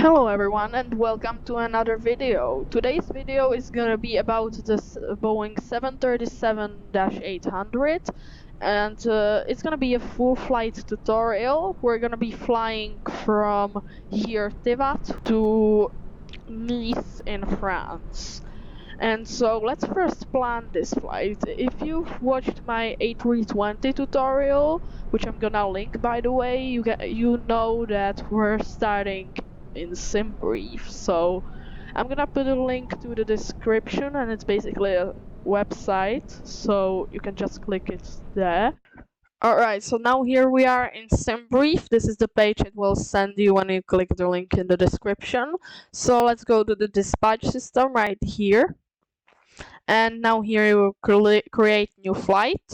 Hello everyone and welcome to another video. Today's video is gonna be about this Boeing 737-800 and it's gonna be a full flight tutorial. We're gonna be flying from here Tivat to Nice in France. And so let's first plan this flight. If you've watched my A320 tutorial, which I'm gonna link by the way, you know that we're starting in SimBrief. So I'm gonna put a link to the description, and it's basically a website, so you can just click it there. Alright, so now here we are in SimBrief. This is the page it will send you when you click the link in the description. So let's go to the dispatch system right here. And now here you will create new flight.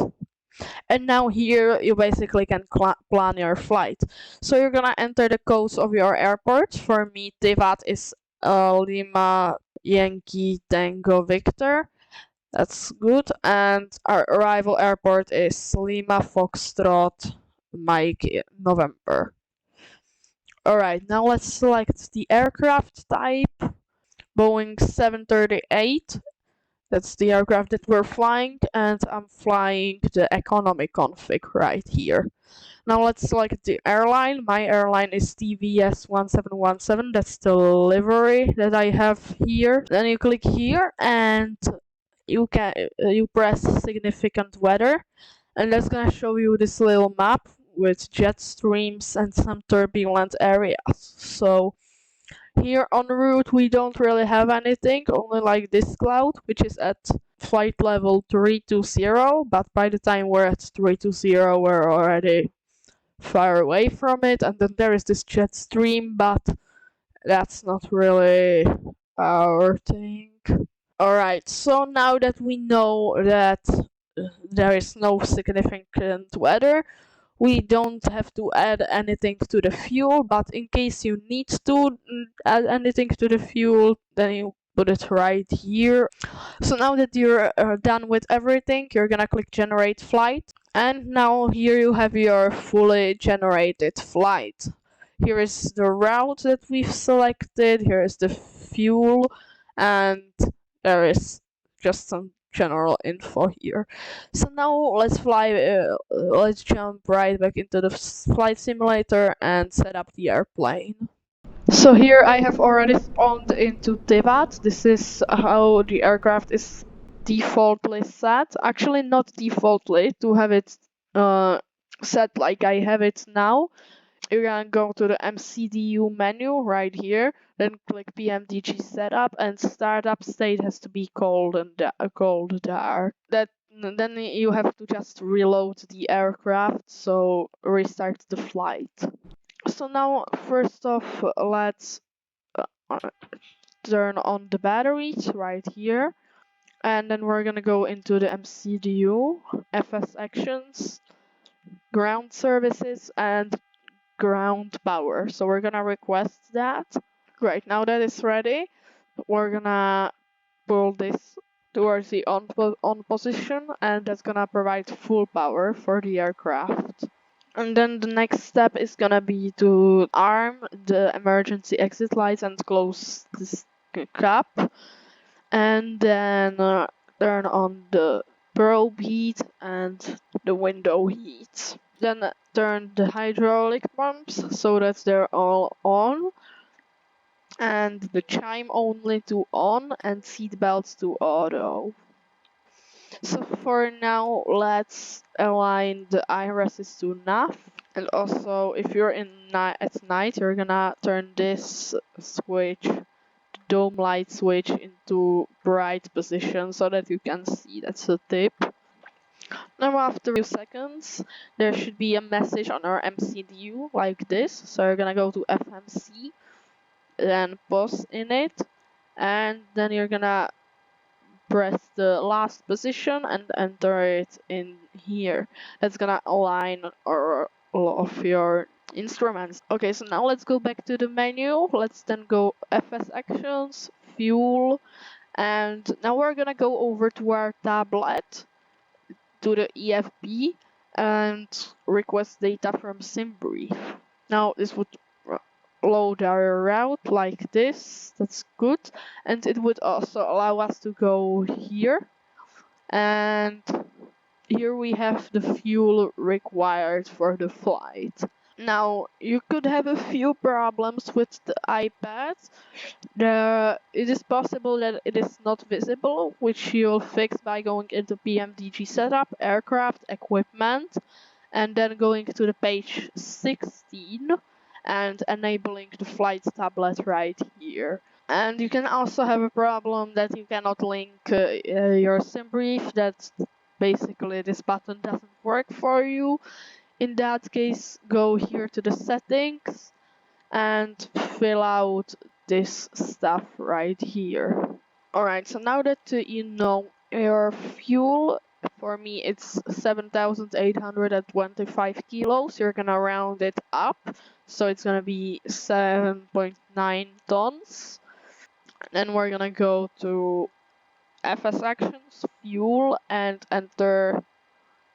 And now here you basically can plan your flight. So you're gonna enter the codes of your airport. For me, Tivat is Lima Yankee Tango Victor. That's good. And our arrival airport is Lima Foxtrot Mike November. Alright, now let's select the aircraft type. Boeing 738. That's the aircraft that we're flying, and I'm flying the economy config right here. Now let's select the airline. My airline is TVS 1717. That's the livery that I have here. Then you click here and you press significant weather, and that's gonna show you this little map with jet streams and some turbulent areas. So here on route we don't really have anything, only like this cloud, which is at flight level 320, but by the time we're at 320 we're already far away from it. And then there is this jet stream, but that's not really our thing. Alright, so now that we know that there is no significant weather, we don't have to add anything to the fuel, but in case you need to add anything to the fuel, then you put it right here. So now that you're done with everything, you're gonna click generate flight, and now here you have your fully generated flight. Here is the route that we've selected, here is the fuel, and there is just some general info here. So now let's let's jump right back into the flight simulator and set up the airplane. So here I have already spawned into Tivat. This is how the aircraft is defaultly set. Actually not defaultly, to have it set like I have it now. You're gonna go to the MCDU menu right here, then click PMDG setup, and startup state has to be cold there. Then you have to just reload the aircraft, so restart the flight. So now first off, let's turn on the batteries right here, and then we're gonna go into the MCDU, FS actions, ground services, and ground power. So we're gonna request that. Right, now that it's ready, we're gonna pull this towards the on position, and that's gonna provide full power for the aircraft. And then the next step is gonna be to arm the emergency exit lights and close this cap, and then turn on the probe heat and the window heat. Then turn the hydraulic pumps so that they're all on, and the chime only to on, and seat belts to auto. So for now, let's align the irises to nav. And also, if you're at night, you're gonna turn this switch, the dome light switch, into bright position so that you can see. That's a tip. Now after a few seconds, there should be a message on our MCDU like this. So you're gonna go to FMC, then pause in it, and then you're gonna press the last position and enter it in here. That's gonna align all of your instruments. Okay, so now let's go back to the menu. Let's then go FS actions, fuel, and now we're gonna go over to our tablet, to the EFB, and request data from SimBrief. Now this would load our route like this. That's good. And it would also allow us to go here. And here we have the fuel required for the flight. Now, you could have a few problems with the iPad. It is possible that it is not visible, which you'll fix by going into PMDG setup, aircraft, equipment, and then going to the page 16 and enabling the flight tablet right here. And you can also have a problem that you cannot link your SimBrief, that basically this button doesn't work for you. In that case, go here to the settings and fill out this stuff right here. Alright, so now that you know your fuel, for me it's 7,825 kilos, you're gonna round it up, so it's gonna be 7.9 tons. Then we're gonna go to FS Actions, Fuel, and enter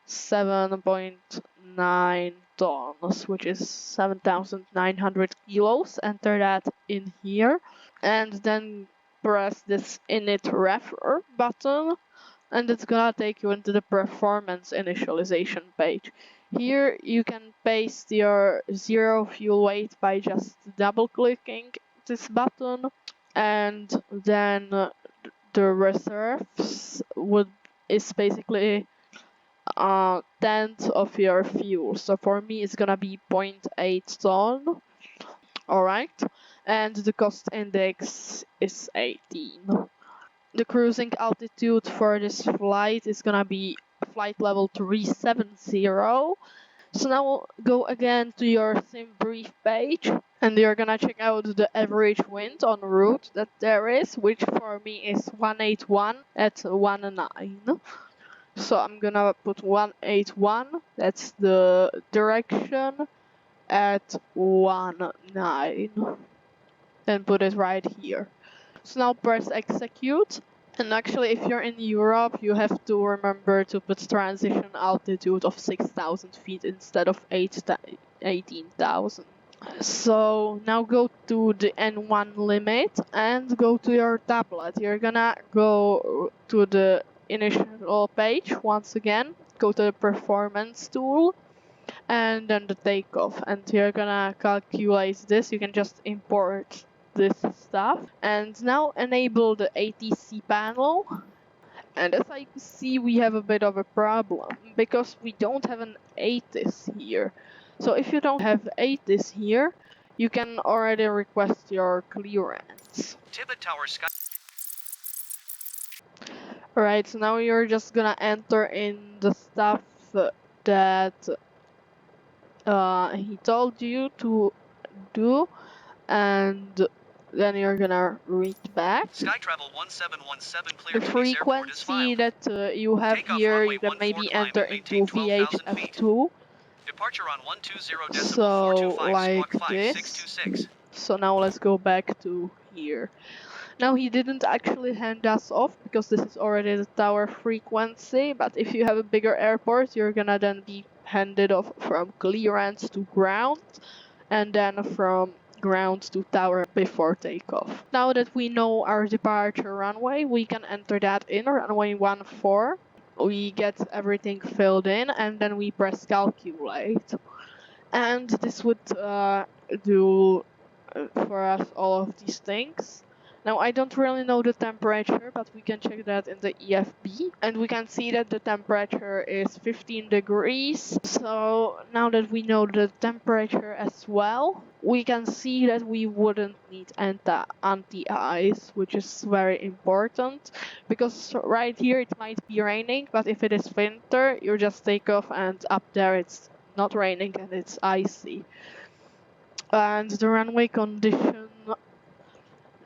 7.9 tons, which is 7,900 kilos. Enter that in here, and then press this init refer button, and it's gonna take you into the performance initialization page. Here you can paste your zero fuel weight by just double clicking this button, and then the reserves is basically tenth of your fuel. So for me it's gonna be 0.8 ton. Alright, and the cost index is 18. The cruising altitude for this flight is gonna be flight level 370. So now go again to your SimBrief page, and you're gonna check out the average wind en route that there is, which for me is 181 at 19. So I'm gonna put 181, that's the direction, at 19, and put it right here. So now press execute. And actually, if you're in Europe, you have to remember to put transition altitude of 6,000 feet instead of 18,000. So now go to the N1 limit and go to your tablet. You're gonna go to the initial page once again, go to the performance tool, and then the takeoff. And you're gonna calculate this. You can just import this stuff. And now enable the ATC panel. And as I can see, we have a bit of a problem because we don't have an ATIS here. So if you don't have ATIS here, you can already request your clearance. Tibbet Tower Sky. Alright, so now you're just gonna enter in the stuff that he told you to do, and then you're gonna read back. Sky Travel 1717 clear The to Nice Airport is frequency filed. that you have Takeoff here, runway you can 14 maybe climb enter and maintain into 12,000 feet. VHF2. Departure on 120 So 425 like squawk this. 5626. So now let's go back to here. Now he didn't actually hand us off because this is already the tower frequency, but if you have a bigger airport, you're gonna then be handed off from clearance to ground, and then from ground to tower before takeoff. Now that we know our departure runway, we can enter that in, runway 14. We get everything filled in, and then we press calculate. And this would do for us all of these things. Now I don't really know the temperature, but we can check that in the EFB, and we can see that the temperature is 15 degrees. So now that we know the temperature as well, we can see that we wouldn't need anti-ice, which is very important, because right here it might be raining, but if it is winter, you just take off and up there it's not raining and it's icy. And the runway condition,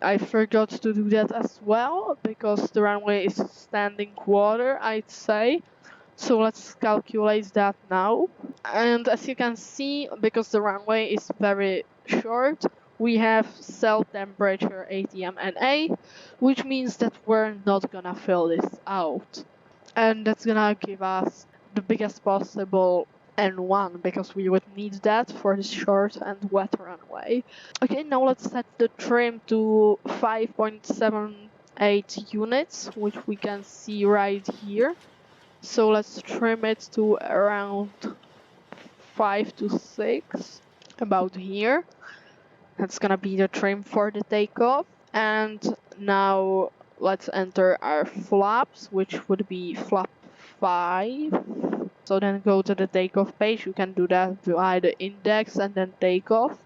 I forgot to do that as well, because the runway is standing water, I'd say. So let's calculate that now. And as you can see, because the runway is very short, we have cell temperature ATM-NA, which means that we're not gonna fill this out. And that's gonna give us the biggest possible N1 because we would need that for the short and wet runway. Okay, now let's set the trim to 5.78 units, which we can see right here. So let's trim it to around 5 to 6, about here. That's gonna be the trim for the takeoff. And now let's enter our flaps, which would be flap 5. So then go to the takeoff page. You can do that via the index and then takeoff.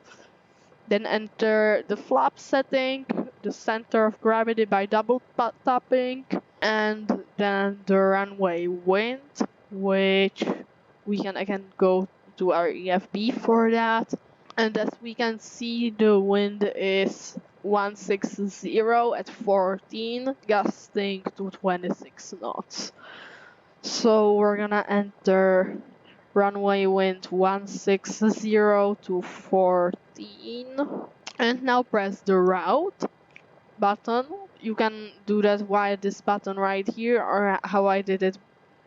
Then enter the flap setting, the center of gravity by double tapping, and then the runway wind, which we can again go to our EFB for that. And as we can see, the wind is 160 at 14, gusting to 26 knots. So we're gonna enter runway wind 160 to 14, and now press the route button. You can do that via this button right here, or how I did it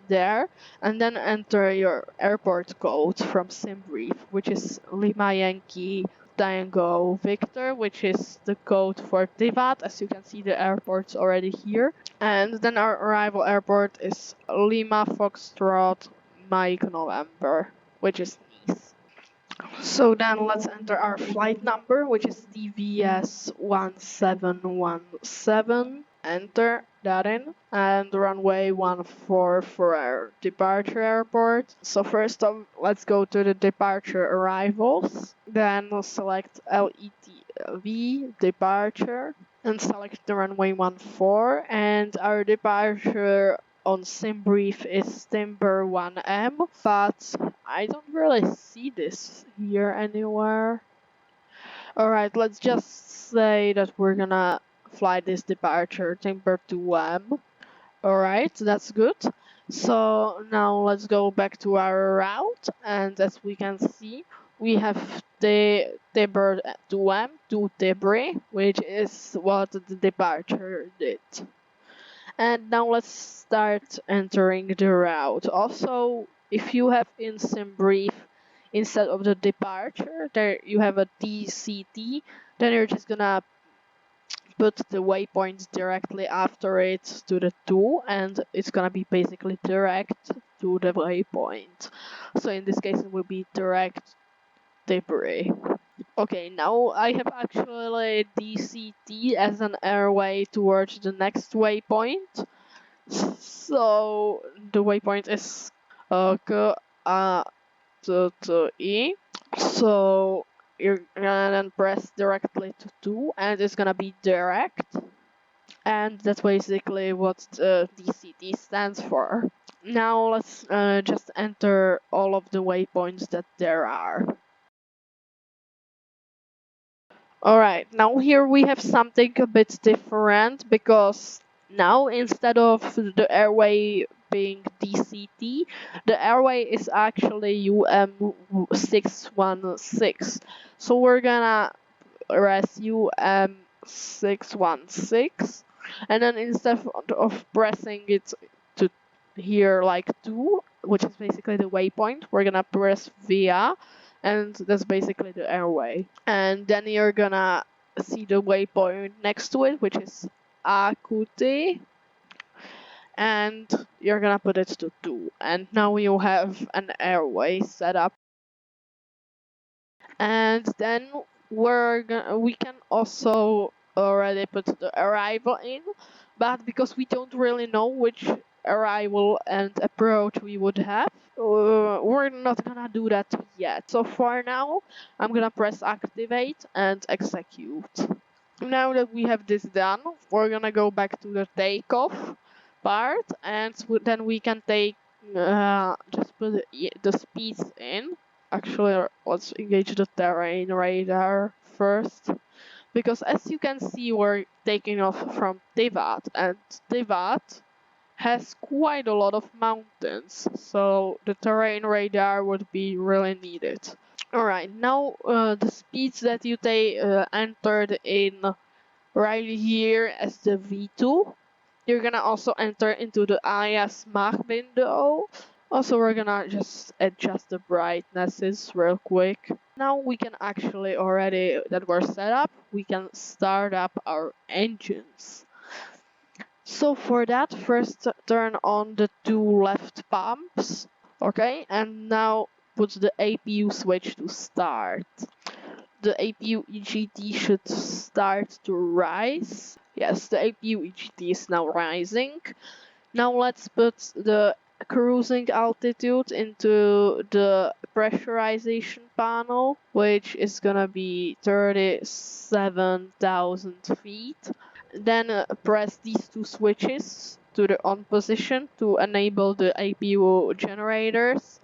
there, and then enter your airport code from SimBrief, which is Lima Yankee Tango Victor, which is the code for Tivat. As you can see, the airport's already here. And then our arrival airport is Lima Foxtrot Mike November, which is Nice. So then let's enter our flight number, which is DVS 1717. Enter that in, and runway 14 for our departure airport. So first off, let's go to the departure arrivals. Then we'll select LETV departure and select the runway 14, and our departure on SimBrief is Timber 1M, but I don't really see this here anywhere. Alright, let's just say that we're gonna fly this departure Timber 2M. Alright, that's good. So now let's go back to our route, and as we can see, we have the Timber 2M to Tilbury, which is what the departure did. And now let's start entering the route. Also, if you have in SimBrief, instead of the departure, there you have a DCT, then you're just gonna put the waypoint directly after it to the 2, and it's gonna be basically direct to the waypoint. So in this case, it will be direct Tilbury. Okay, now I have actually DCT as an airway towards the next waypoint. So the waypoint is K A T E. So you're gonna then press directly to 2, and it's gonna be direct. And that's basically what the DCT stands for. Now let's just enter all of the waypoints that there are. Alright, now here we have something a bit different, because now instead of the airway being DCT, the airway is actually UM616. So we're gonna press UM616, and then instead of pressing it to here like 2, which is basically the waypoint, we're gonna press VIA, and that's basically the airway. And then you're gonna see the waypoint next to it, which is AQT, and you're gonna put it to 2. And now you have an airway set up. And then we can also already put the arrival in, but because we don't really know which arrival and approach we would have, we're not gonna do that yet. So for now, I'm gonna press activate and execute. Now that we have this done, we're gonna go back to the takeoff part, and then we can take just put the speeds in. Actually, let's engage the terrain radar first, because as you can see, we're taking off from Tivat, and Tivat has quite a lot of mountains, so the terrain radar would be really needed. Alright, now the speeds that you entered in right here as the V2, you're gonna also enter into the IS Mach window Also, we're gonna just adjust the brightnesses real quick. Now we can actually already, that we're set up, we can start up our engines. So for that, first turn on the two left pumps, okay, and now put the APU switch to start. The APU EGT should start to rise. Yes, the APU EGT is now rising. Now let's put the cruising altitude into the pressurization panel, which is gonna be 37,000 feet. Then press these two switches to the on position to enable the APU generators.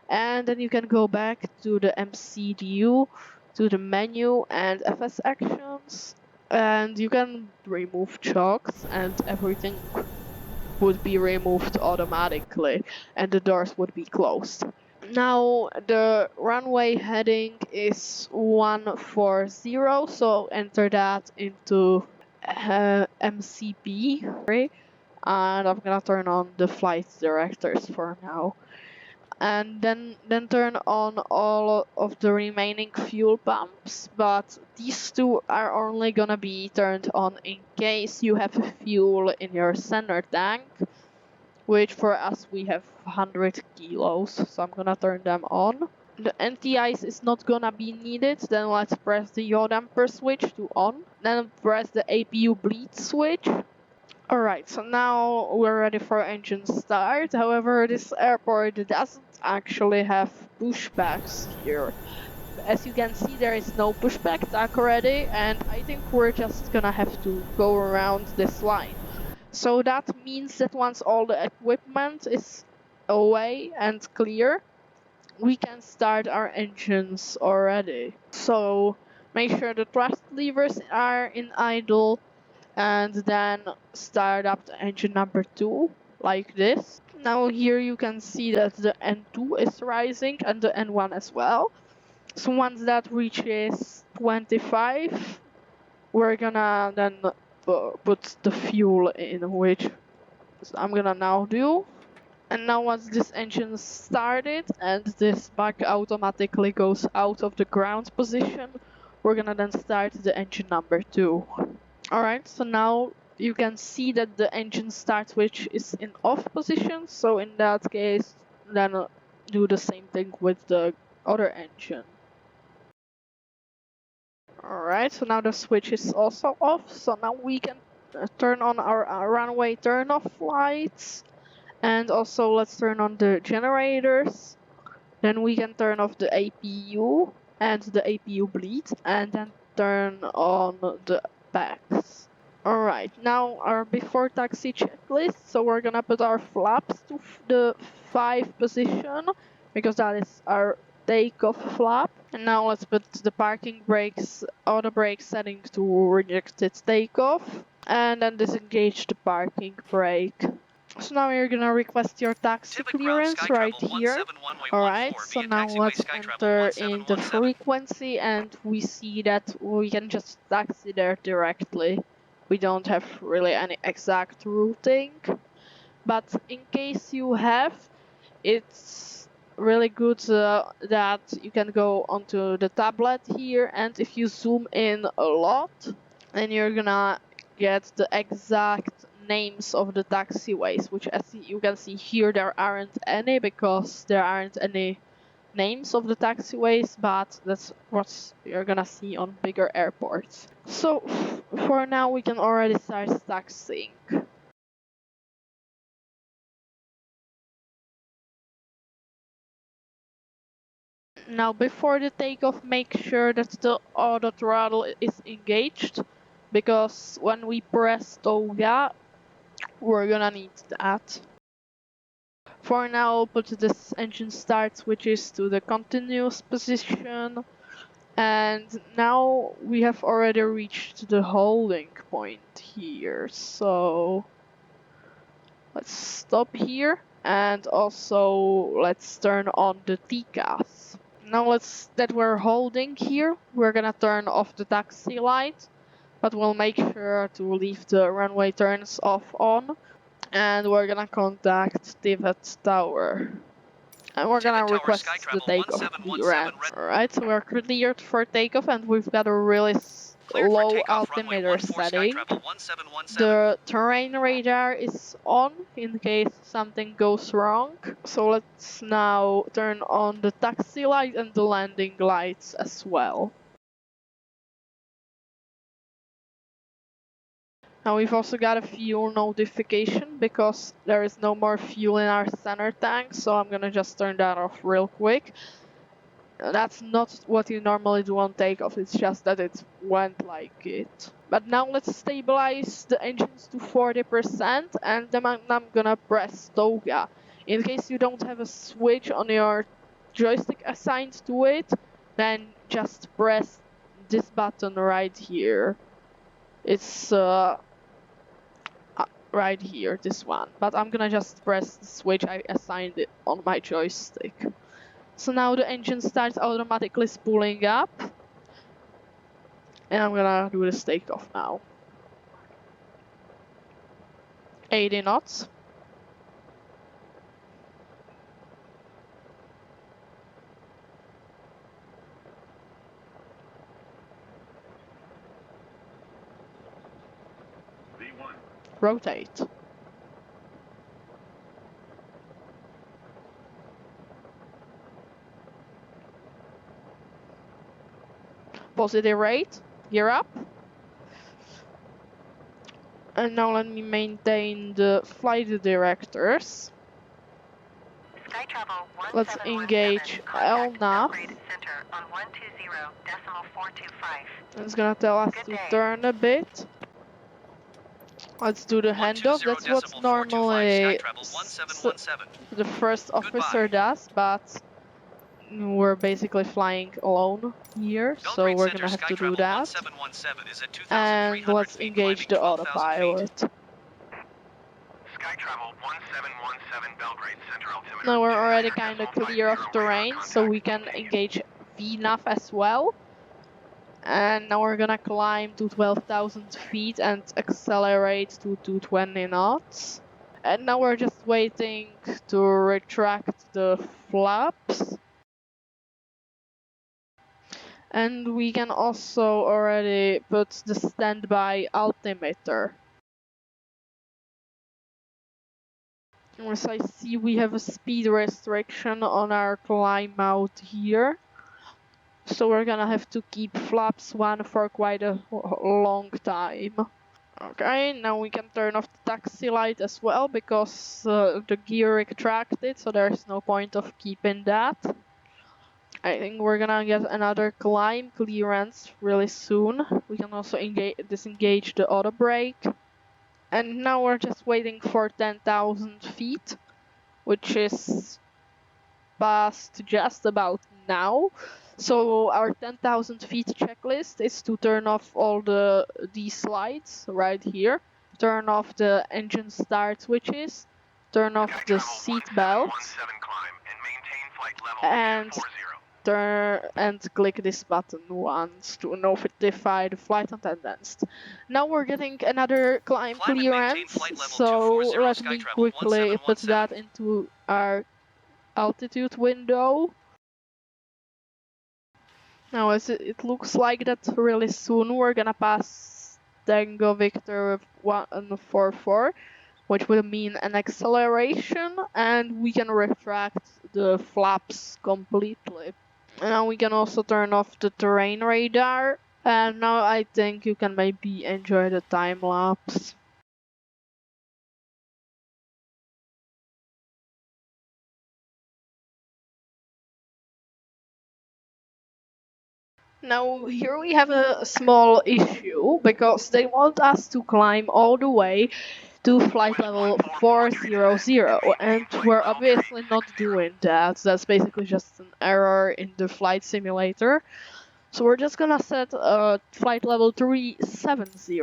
And then you can go back to the MCDU, to the menu and FS actions. And you can remove chocks and everything would be removed automatically and the doors would be closed. Now the runway heading is 140, so enter that into MCP. And I'm gonna turn on the flight directors for now. And then turn on all of the remaining fuel pumps, but these two are only gonna be turned on in case you have fuel in your center tank, which for us we have 100 kilos, so I'm gonna turn them on. The anti-ice is not gonna be needed, then let's press the yaw damper switch to on, then press the APU bleed switch. Alright, so now we're ready for engine start. However, this airport doesn't actually have pushbacks here. As you can see, there is no pushback tag ready, and I think we're just gonna have to go around this line. So that means that once all the equipment is away and clear, we can start our engines already. So make sure the thrust levers are in idle, and then start up the engine number 2 like this. Now here you can see that the N2 is rising and the N1 as well. So once that reaches 25, we're gonna then put the fuel in, which I'm gonna now do. And now once this engine started and this bug automatically goes out of the ground position, we're gonna then start the engine number 2. Alright, so now you can see that the engine start switch is in off position, so in that case then do the same thing with the other engine. Alright, so now the switch is also off, so now we can turn on our runway turn off lights, and also let's turn on the generators. Then we can turn off the APU and the APU bleed, and then turn on the packs. Alright, now our before taxi checklist. So we're gonna put our flaps to the 5 position, because that is our takeoff flap. And now let's put the parking brakes, auto brake setting to rejected takeoff. And then disengage the parking brake. So now you're gonna request your taxi clearance right here. Alright, so now let's enter in the frequency, and we see that we can just taxi there directly. We don't have really any exact routing, but in case you have, it's really good that you can go onto the tablet here, and if you zoom in a lot, then you're gonna get the exact names of the taxiways, which as you can see here there aren't any, because there aren't any names of the taxiways, but that's what you're gonna see on bigger airports. So for now we can already start taxiing. Now before the takeoff, make sure that the auto throttle is engaged, because when we press toga, we're gonna need that. For now, put this engine start switches to the continuous position, and now we have already reached the holding point here, so let's stop here, and also let's turn on the TCAS. Now that we're holding here, we're gonna turn off the taxi light, but we'll make sure to leave the runway turns off on. And we're gonna contact Tivet Tower. And we're gonna Tivet Tower, request Sky the Travel takeoff 1717 clearance. Alright, so we're cleared for takeoff and we've got a really Cleared for low takeoff, runway altimeter 14, Sky setting. Travel 1717. The terrain radar is on in case something goes wrong. So let's now turn on the taxi light and the landing lights as well. Now we've also got a fuel notification because there is no more fuel in our center tank, so I'm gonna just turn that off real quick. That's not what you normally do on takeoff, it's just that it went like it. But now let's stabilize the engines to 40% and then I'm gonna press toga. In case you don't have a switch on your joystick assigned to it, then just press this button right here. It's right here, this one. But I'm gonna just press the switch I assigned it on my joystick. So now the engine starts automatically spooling up. And I'm gonna do this takeoff now. 80 knots. V1. Rotate. Positive rate. Gear up. And now let me maintain the flight directors. Sky Travel Let's engage LNAV. Center on 120.425. It's gonna tell us to turn a bit. Let's do the handoff. That's what normally the first officer does, but we're basically flying alone here, so we're gonna have to do that. And let's engage the autopilot. Sky Travel 1717 Belgrade Center altimeter. Now we're already kind of clear of terrain, so we can engage VNAV as well. And now we're gonna climb to 12,000 feet and accelerate to 220 knots. And now we're just waiting to retract the flaps. And we can also already put the standby altimeter. As I see, we have a speed restriction on our climb out here. So we're gonna have to keep flaps 1 for quite a long time. Okay, now we can turn off the taxi light as well because the gear retracted, so there's no point of keeping that. I think we're gonna get another climb clearance really soon. We can also disengage the auto brake. And now we're just waiting for 10,000 feet, which is past just about now. So our 10,000 feet checklist is to turn off all these lights right here, turn off the engine start switches, turn off the seat belts, and click this button once to notify the flight attendants. Now we're getting another climb clearance, so let me quickly put that into our altitude window. Now as it looks like that really soon we're gonna pass Tango Victor 144, which will mean an acceleration, and we can retract the flaps completely. And now we can also turn off the terrain radar, and now I think you can maybe enjoy the time lapse. Now here we have a small issue because they want us to climb all the way to flight level 400, and we're obviously not doing that. That's basically just an error in the flight simulator. So we're just gonna set flight level 370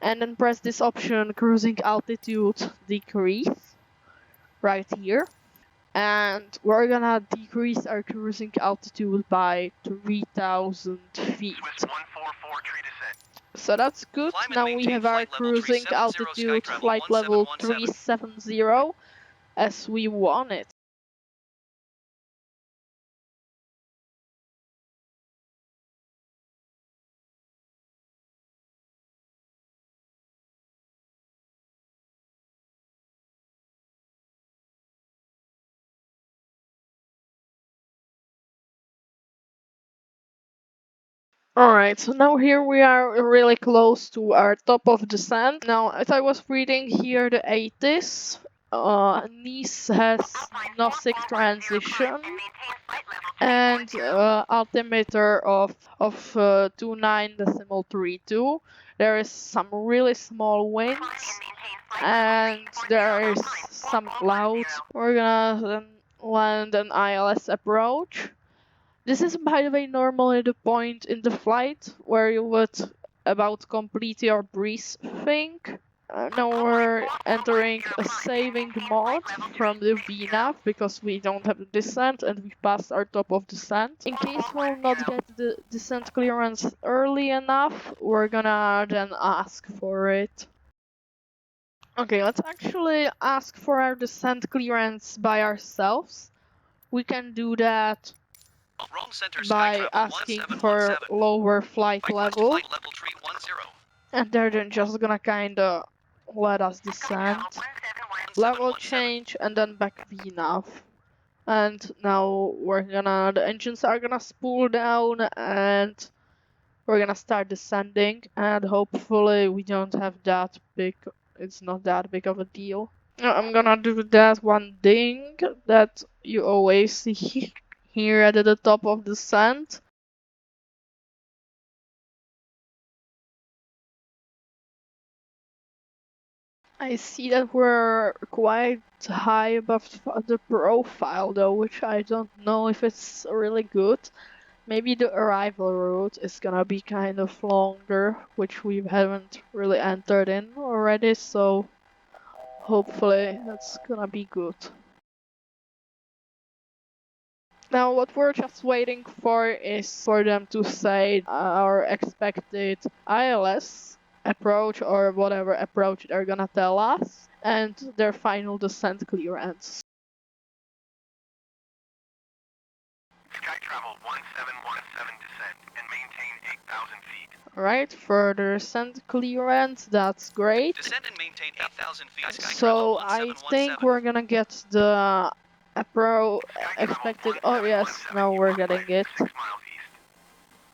and then press this option cruising altitude decrease right here. And we're gonna decrease our cruising altitude by 3,000 feet. Swiss 144 tree descent. So that's good. Climb and Now we maintain have our flight level cruising 370, altitude, Skytravel flight level 1717. 370, as we want it. Alright, so now here we are really close to our top of descent. Now, as I was reading here, the ATC, Nice has Gnostic transition and altimeter of 29.32. There is some really small winds and there is some clouds. We're gonna then land an ILS approach. This is, by the way, normally the point in the flight where you would about complete your breeze thing. Now we're entering a saving mode from the VNAV because we don't have the descent and we passed our top of descent. In case we'll not get the descent clearance early enough, we're gonna then ask for it. Okay, let's actually ask for our descent clearance by ourselves. We can do that Rome Center by Skytravel asking for 1717. lower flight level, Flight level 310. and they're then just gonna kinda let us descend. Level 1717. change and then back VNAV. And now the engines are gonna spool down and we're gonna start descending, and hopefully we don't have that big, it's not that big of a deal. Now I'm gonna do that one thing that you always see here at the top of the descent. I see that we're quite high above the profile though, which I don't know if it's really good. Maybe the arrival route is gonna be kind of longer, which we haven't really entered in already, so hopefully that's gonna be good. Now what we're just waiting for is for them to say our expected ILS approach or whatever approach they're gonna tell us, and their final descent clearance. Skytravel 1717 descend and maintain 8,000 feet. Alright, further descent clearance, that's great. Descend and maintain 8,000 feet. Skytravel So I think 1717. we're gonna get the expected. Oh yes, now we're getting it. 6 miles east.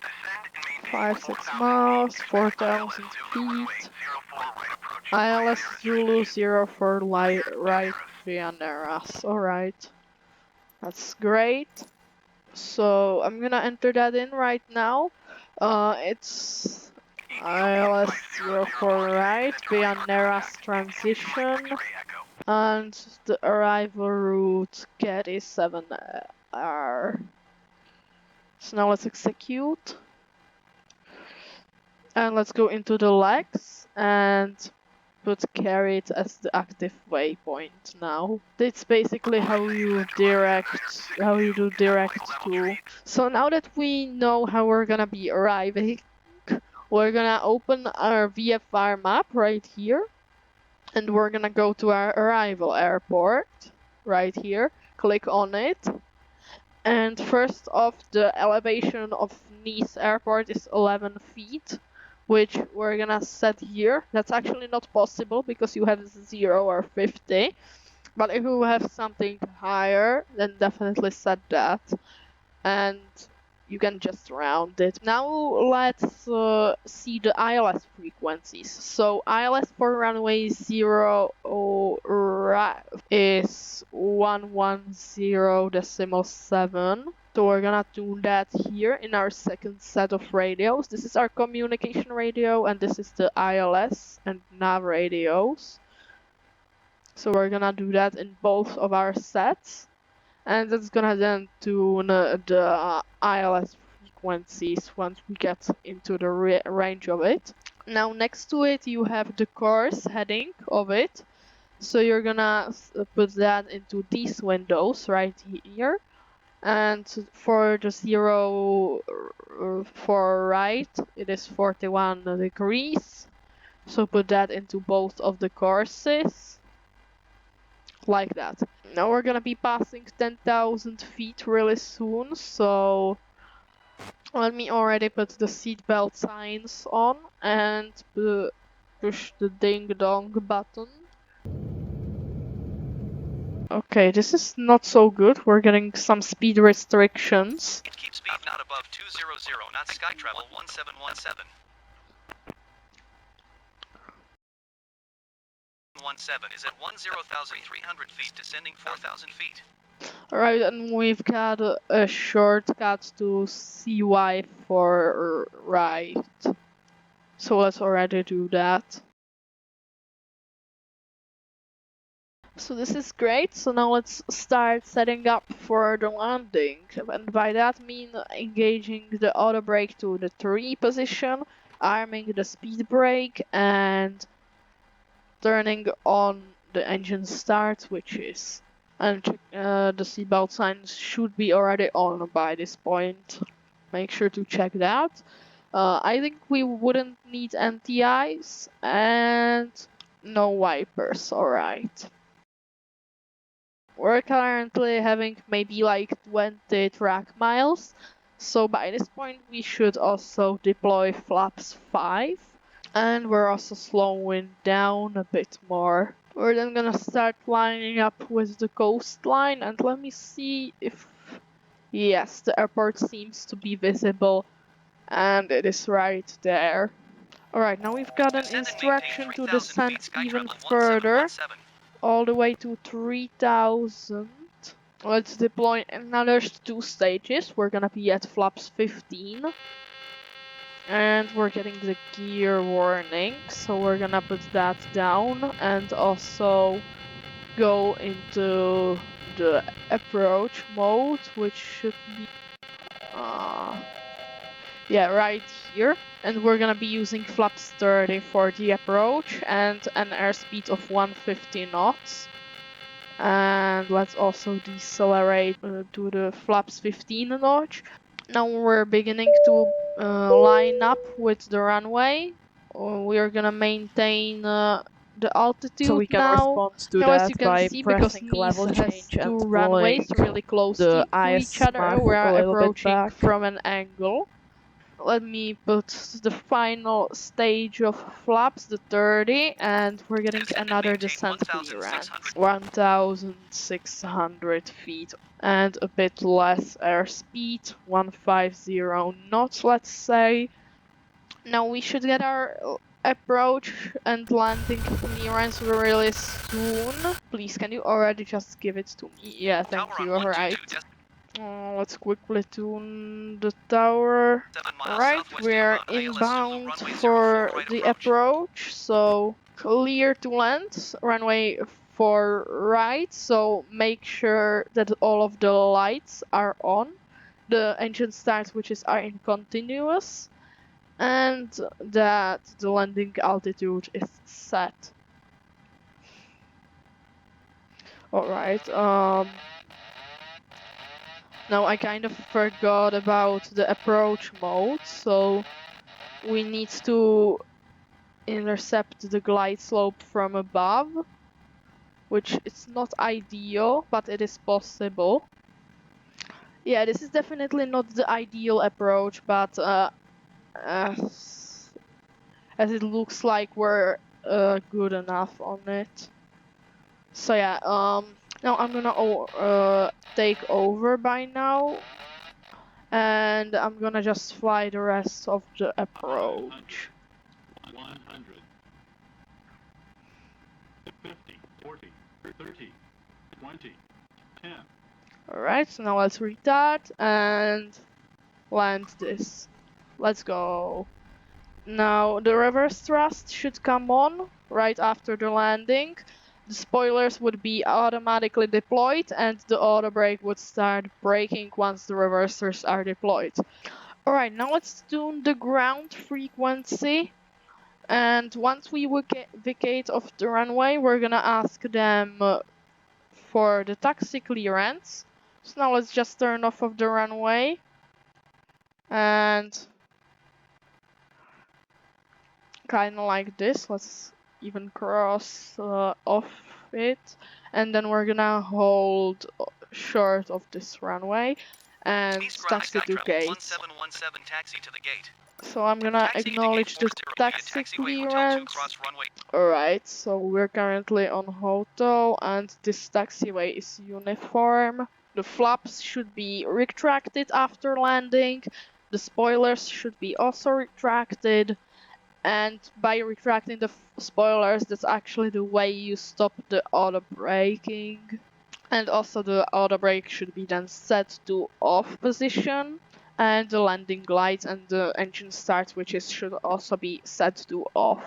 Descend and maintain 5-6 4,000 miles, feet. 4,000 Runway feet. 04 right approach. ILS Zulu Nearest 0 for light Nearest right via Neras. Alright, that's great. So I'm gonna enter that in right now. It's ILS 0 for right via Neras transition. And the arrival route get is 7R. So now let's execute. And let's go into the legs and put carried as the active waypoint now. That's basically how you do direct to. So now that we know how we're gonna be arriving, we're gonna open our VFR map right here. And we're gonna go to our arrival airport right here, click on it, and first off the elevation of Nice airport is 11 feet, which we're gonna set here. That's actually not possible because you have 0 or 50, but if you have something higher then definitely set that, and you can just round it. Now let's see the ILS frequencies. So ILS for runway 0 is 110.7. So we're gonna tune that here in our second set of radios. This is our communication radio and this is the ILS and nav radios. So we're gonna do that in both of our sets. And that's gonna then tune the ILS frequencies once we get into the range of it. Now next to it you have the course heading of it. So you're gonna put that into these windows right here. And for the 0 for right, it is 41 degrees. So put that into both of the courses, like that. Now we're gonna be passing 10,000 feet really soon, so let me already put the seatbelt signs on and push the ding dong button. Okay, this is not so good. We're getting some speed restrictions. Keep speed not above 200 knots. Sky travel 1717. 17 is at 10,300 feet, descending 4,000 feet. Alright, and we've got a shortcut to CY for right. So let's already do that. So this is great, so now let's start setting up for the landing. And by that mean engaging the auto brake to the 3 position, arming the speed brake, and turning on the engine start switches. And the seatbelt signs should be already on by this point. Make sure to check that. I think we wouldn't need anti-eyes and no wipers, alright. We're currently having maybe like 20 track miles, so by this point we should also deploy flaps 5. And we're also slowing down a bit more. We're then gonna start lining up with the coastline, and let me see if... Yes, the airport seems to be visible, and it is right there. Alright, now we've got an instruction to descend even further, all the way to 3000. Let's deploy another 2 stages. We're gonna be at flaps 15. And we're getting the gear warning, so we're gonna put that down and also go into the approach mode, which should be yeah, right here. And we're gonna be using flaps 30 for the approach and an airspeed of 150 knots. And let's also decelerate to the flaps 15 notch. Now we're beginning to line up with the runway. We are gonna maintain the altitude so we can now. respond to Now, as that you can by see, because pressing Nice level has change 2 and runways pulling really close the to each IS other, map we're a little bit approaching back. from an angle. Let me put the final stage of flaps, the 30, and we're getting another descent clearance. 1,600 feet and a bit less airspeed, 150 knots, let's say. Now we should get our approach and landing clearance really soon. Please, can you already just give it to me? Yeah, thank you, alright. Let's quickly tune the tower. Alright, we're inbound for the approach, so clear to land, runway for right, so make sure that all of the lights are on, the engine start switches are in continuous, and that the landing altitude is set. Alright, now I kind of forgot about the approach mode, so we need to intercept the glide slope from above, which is not ideal, but it is possible. Yeah, this is definitely not the ideal approach, but as it looks like we're good enough on it. So yeah, now I'm gonna take over by now, and I'm gonna just fly the rest of the approach. 100, 50, 40, 30, 20, 10. Alright, so now let's retard and land this. Let's go. Now the reverse thrust should come on right after the landing. The spoilers would be automatically deployed and the auto brake would start braking once the reversers are deployed. Alright, now let's tune the ground frequency. And once we vacate off the runway, we're gonna ask them for the taxi clearance. So now let's just turn off of the runway. And kind of like this. Let's even cross off it. And then we're gonna hold short of this runway and East ground taxi Sky to Travel gate. 1717 taxi to the gate. So I'm gonna Taxi to acknowledge gate the 40 taxi taxiway Hotel 2 clearance. cross runway. Alright, so we're currently on hotel and this taxiway is uniform. The flaps should be retracted after landing. The spoilers should be also retracted. And by retracting the spoilers, that's actually the way you stop the auto braking. And also the auto brake should be then set to off position. And the landing lights and the engine start switches should also be set to off.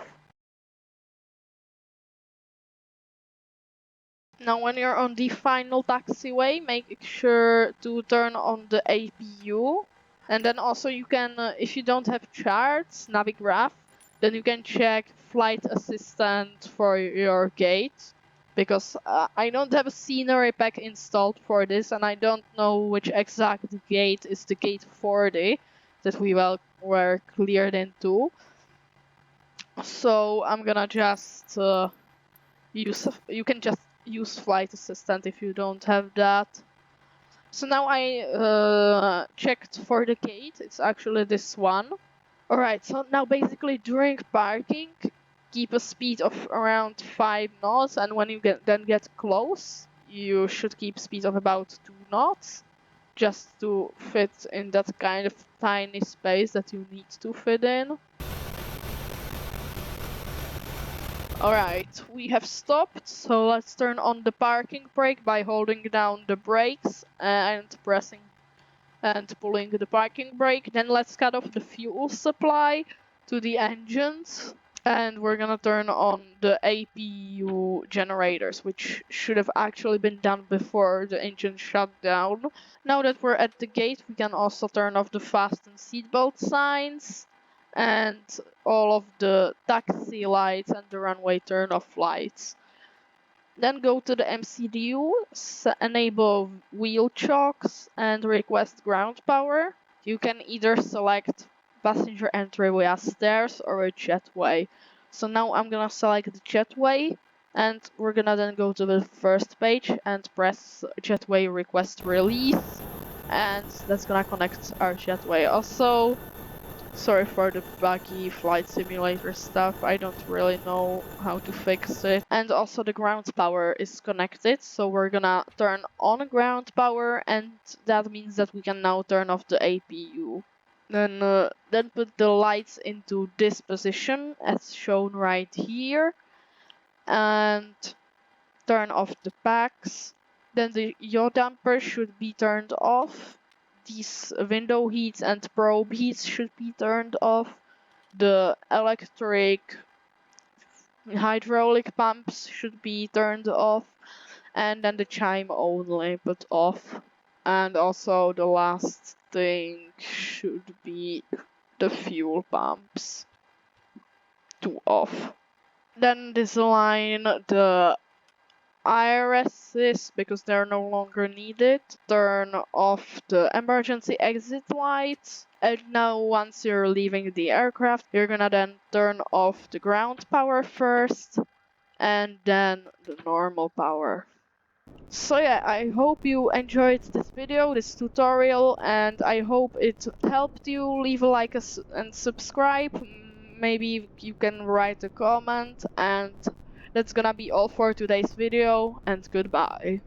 Now when you're on the final taxiway, make sure to turn on the APU. And then also you can, if you don't have charts, Navigraph, then you can check Flight Assistant for your gate. Because I don't have a scenery pack installed for this, and I don't know which exact gate is the gate 40 that we were cleared into. So I'm gonna just you can just use Flight Assistant if you don't have that. So now I checked for the gate, it's actually this one. Alright, so now basically during parking, keep a speed of around 5 knots, and when you get close, you should keep speed of about 2 knots, just to fit in that kind of tiny space that you need to fit in. Alright, we have stopped, so let's turn on the parking brake by holding down the brakes and pressing and pulling the parking brake. Then let's cut off the fuel supply to the engines. And we're gonna turn on the APU generators, which should have actually been done before the engine shut down. Now that we're at the gate, we can also turn off the fasten seatbelt signs and all of the taxi lights and the runway turn off lights. Then go to the MCDU, enable wheel chocks and request ground power. You can either select passenger entry via stairs or a jetway. So now I'm gonna select the jetway and we're gonna then go to the first page and press jetway request release, and that's gonna connect our jetway. Also, sorry for the buggy flight simulator stuff, I don't really know how to fix it. And also the ground power is connected, so we're gonna turn on ground power, and that means that we can now turn off the APU. Then put the lights into this position as shown right here, and turn off the packs. Then the yaw damper should be turned off. These window heats and probe heats should be turned off. The electric hydraulic pumps should be turned off. And then the chime only put off. And also the last thing should be the fuel pumps to off. Then disalign the IRSs because they're no longer needed. Turn off the emergency exit lights. And now once you're leaving the aircraft, you're gonna then turn off the ground power first and then the normal power. So yeah, I hope you enjoyed this video, this tutorial, and I hope it helped you. Leave a like and subscribe. Maybe you can write a comment, and that's gonna be all for today's video, and goodbye.